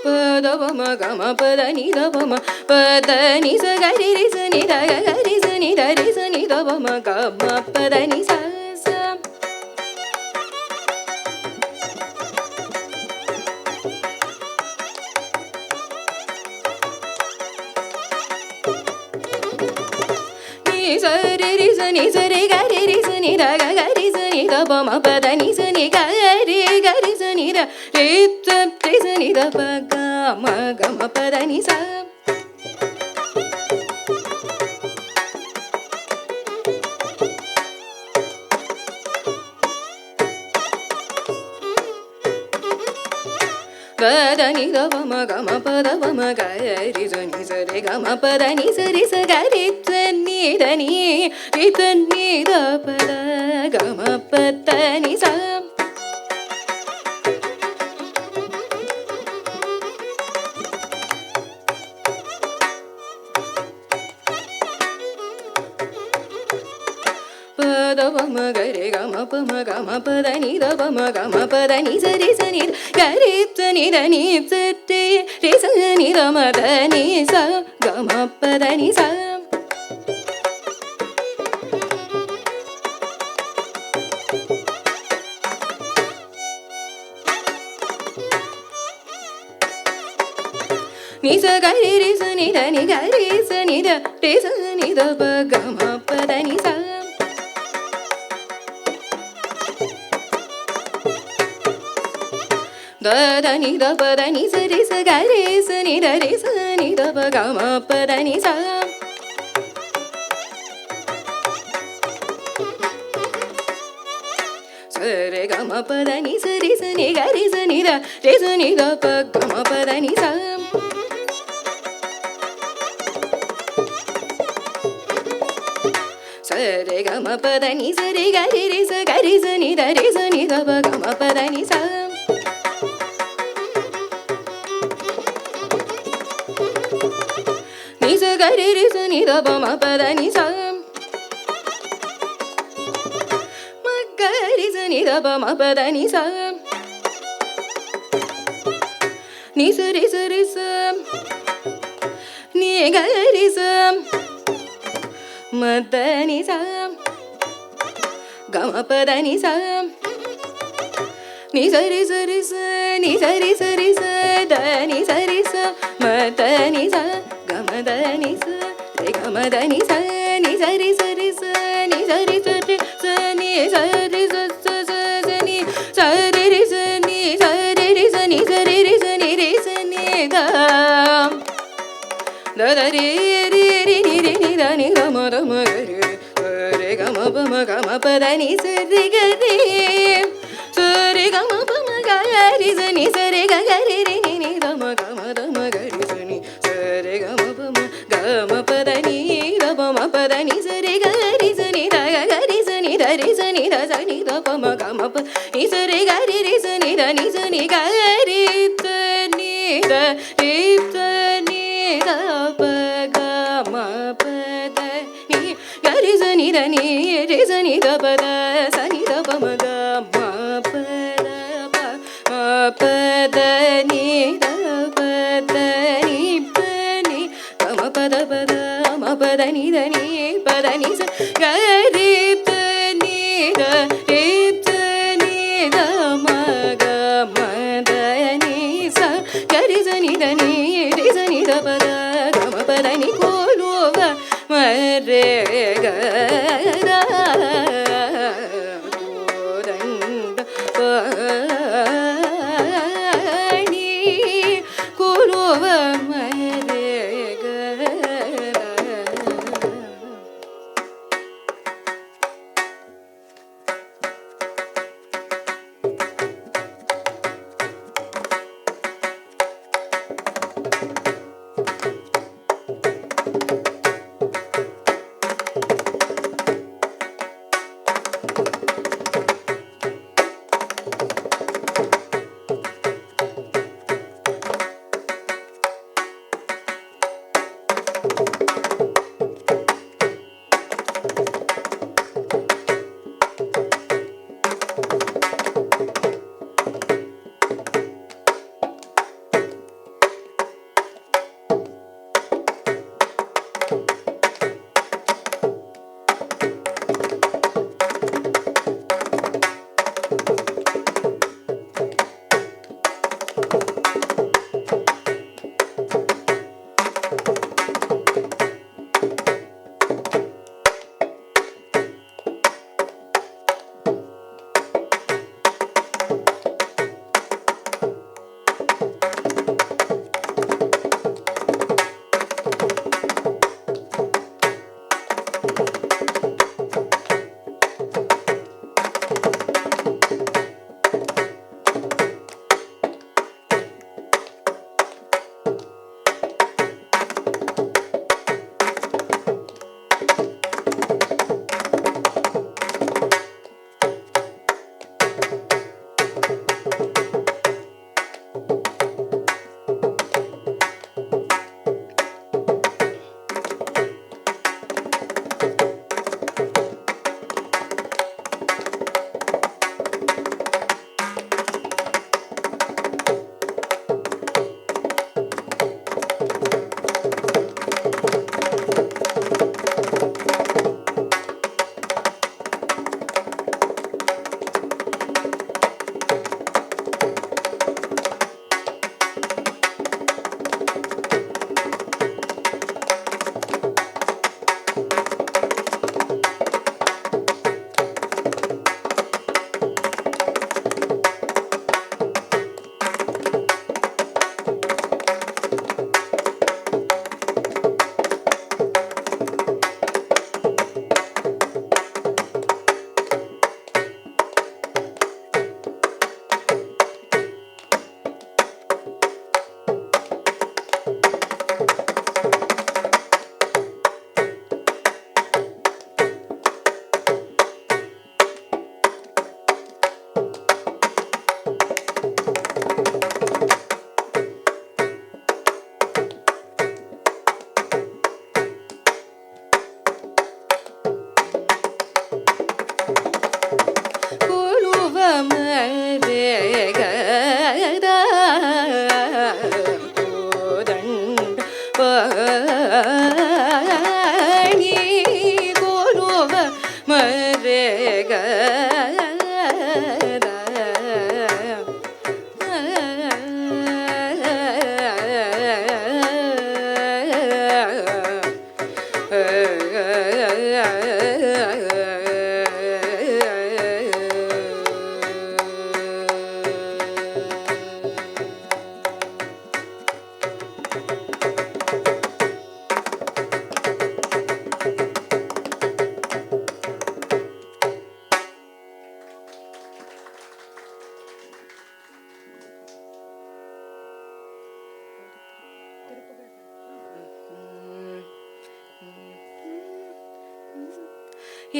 ಪದ ಪಮ ಗಮ ಪದ ನಿದ ಪಮ ಪದ ನಿಸ ಗರಿ ರಿಸ ನಿದ ಗರಿ ಸ ನಿದ ರಿಸ ನಿದ ಪಮ ಗಮ ಪದ ನಿಸ ಸರಿ ರಿ ಸನಿ ಸರಿ ಗರಿ ರಿ ಸನಿ ದ ಗರಿ ಸನಿ ದ ಪ ಮ ಪದ ನಿ ಸನಿ ಗರಿ ಗರಿ ಸನಿ ದ ರಿ ತ ರಿ ಸನಿ ದ ಪ ಗ ಮ ಗ ಮ ಪದ ನಿ ಸ ಪದ ನಿ ದ ಪ ಮ ಗ ಮ ಪದ ಪ ಮ ಗ ರಿ ಸ ನಿ ಸ ರೆ ಗ ಮ ಪದ ನಿ ಸ ರಿ ಸ ಗ ರಿ ತ ನಿ ದ ನಿ ರಿ ತ ನಿ ದ ಪದ ಗ ಮ ಪದ ನಿ ಸ ಪದ ಪ ಮ ಗ ರೆ ಗ ಮ ಪ ಮ ಗ ಮ ಪದ ನಿ ದ ಪ ಮ ಗ ಮ ಪದ ನಿ ಸ ರಿ ಸ ನಿ ಗ ರಿ ತ ನಿ ದ ನಿ ತ ತೆ ರಿ ಸ ನಿ ದ ಮ ದ ನಿ ಸ ಗ ಮ ಪದ ನಿ ಸ ನಿ ಸ ಗ ರಿ ರಿ ಸ ನಿ ದ ನಿ ಗ ರಿ ಸ ನಿ ದ ರಿ ಸ ನಿ ದ ಪ ಗ ಮ ಪದ ನಿ ಸ ದ ದ ನಿ ದ ಪ ದ ನಿ ಸ ರಿ ಸ ಗ ರಿ ಸ ನಿ ದ ರಿ ಸ ನಿ ದ ಪ ಗ ಮ ಪ ದ ನಿ ಸ ಸ ರೆ ಗ ಮ ಪ ದ ನಿ ಸ ರಿ ಸ ನಿ ಗ ರಿ ಸ ನಿ ದ ರಿ ಸ ನಿ ದ ಪ ಗ ಮ ಪ ದ ನಿ ಸ ಸ ರೆ ಗ ಮ ಪ ದ ನಿ ಸ ರಿ ಗ ರಿ ರಿ ಸ ಗ ರಿ ಸ ನಿ ದ ರಿ ಸ ನಿ ದ ಪ ಗ ಮ ಪ ದ ನಿ ಸ ನಿ ಸ ಗ ರಿ ರಿ ಸ ನಿ ದ ಪ ಮ ಪ ದ ನಿ ಸ ಮ ಗ ರಿ ಸ ನಿ ದ ಪ ಮ ಪ ದ ನಿ ಸ ನಿ ಸ ರಿ ಸ ರಿ ಸ ನಿ ಗ ರಿ ಸ ಮ ದ ನಿ ಸ ಗ ಮ ಪ ದ ನಿ ಸ ನಿ ಸ ರಿ ಸ ರಿ ಸ ನಿ ಸ ರಿ ಸ ರಿ ಸ ದ ನಿ ಸ ರಿ ಸ ಮ ದ ನಿ ಸ ಗ ಮ ದ ನಿ ಸ ರೆ ಗ ಮ ದ ನಿ ಸ ನಿ ಸ ರಿ ಸ ರಿ ಸ ನಿ ಸ ರಿ ಸ ರಿ ಸ ನಿ ಸ ರಿ ಸ ಸ ಸ ಸ ನಿ ಸ ರಿ ರಿ ಸ ನಿ ಸ ರಿ ರಿ ಸ ನಿ ಸ ರಿ ರಿ ಸ ನಿ ರಿ ಸ ನಿ ದ ದ ದ ರಿ ರಿ ರಿ ನಿ ರಿ ನಿ ದ ನಿ ಗ ಮ ದ ಮ ಗ ರಿ ರೆ ಗ ಮ ಪ ಮ ಗ ಮ ಪ ದ ನಿ ಸ ರಿ ಗ ರಿ ಸ ರಿ ಗ ಮ ಪ ಮ ಗ ರಿ ಸ ನಿ ಸ ರಿ ಗ ಗ ರಿ ರಿ ನಿ ನಿ ದ ಮ ಗ ಮ ದ ಮ ಗ ರಿ ಸ ನಿ ಸ ರಿ ಗ ಮ ಪ ಮ ಗ ಮ ಪ ದ ನಿ ದ ಪ ಮ ಪ ದ ನಿ ಸ ರಿ ಗ ರಿ ಸ ನಿ ದ ಗ ಗ ರಿ ಸ ನಿ ದ ರಿ ಸ ನಿ ದ ಸ ನಿ ದ ಪ ಮ ಗ ಮ ಪ ನಿ ಸ ರಿ ಗ ರಿ ರಿ ಸ ನಿ ದ ನಿ ಸ ನಿ ಗ ರಿ ತ ನಿ ದ ರಿ ತ ನಿ ದ ಪ ಗ ಮ ಪ ದ ನಿ ಗ ರಿ ಸ ನಿ ದ ನಿ ರಿ ಸ ನಿ ದ ಪ ದ ಸ ನಿ ದ ಪ ಮ ಗ ಮ ಪ ದ ಪ ಮ ಪ ದ ನಿ ದ ಪ ದ ನಿ ಪ பத நித நீ பத நிச கரீப்த நீத ரீப்த நீத மக மத நிச கரிச நித நீ ரிச நித பத கம பத நி கோலுவ மரே கரா கோதண்ட பணி கோலுவ மரே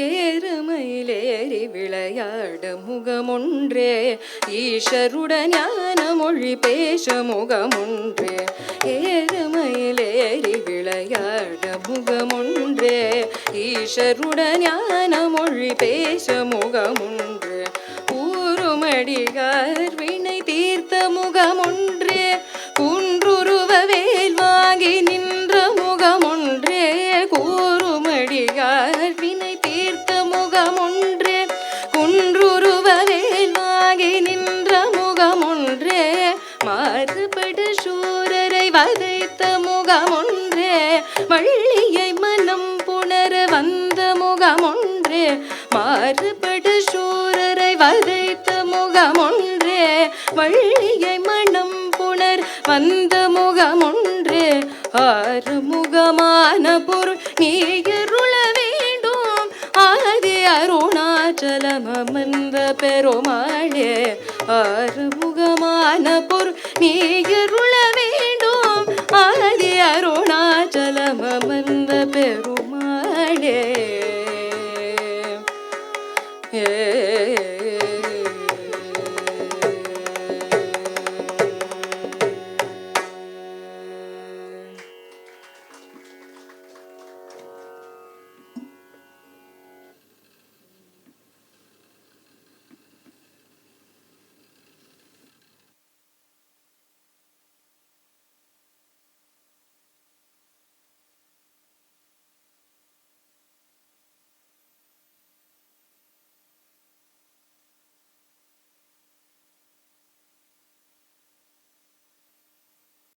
ஏறுமயிலேறி விளையாட முகமொன்றே ஈஷருடன் ஞான மொழி பேச முகமொன்றே ஏறுமயிலேறி விளையாட முகமொன்றே ஈஷருடன் ஞான மொழி பேச முகமொன்றே ஊருமடிகார் வினை தீர்த்த முகமொன்றே குன்றுருவ வேல் வாங்கி நின்ற முகமொன்றே முகமொன்றே வள்ளியை மனம் புணர வந்த முகமொன்றே மாறுபடு சூரரை வதைத்த முகமொன்றே வள்ளியை மனம் புணர் வந்த முகமொன்றே ஆறுமுகமான பொருள் நீயருள வேண்டும் ஆதி அருணாச்சலமர்ந்த பெருமாளே ஆறுமுகமான பொருள் நீயருள